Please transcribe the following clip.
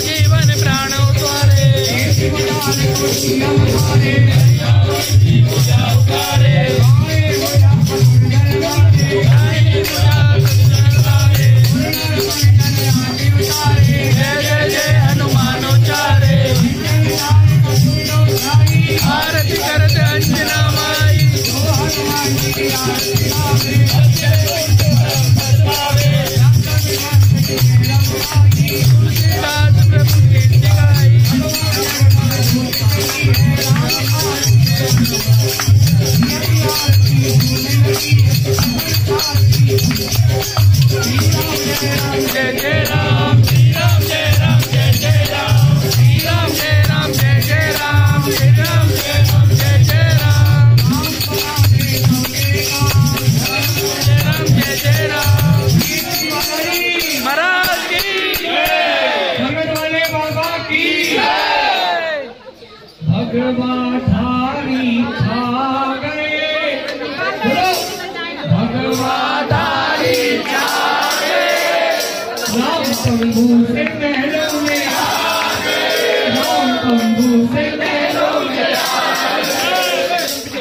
जीवन प्राण उतारे जय जय जय हनुमानोचारे आरती करते अंजना माई जय जय राम श्री राम जय राम जय जय राम श्री राम जय राम जय जय राम श्री राम जय राम जय जय राम जय जय राम महाराज की भगत वाले बाबा की भगवान थारी खा गए भगवान थारी खा राम शंभू से महलों में आ गए राम शंभू से महलों में आ गए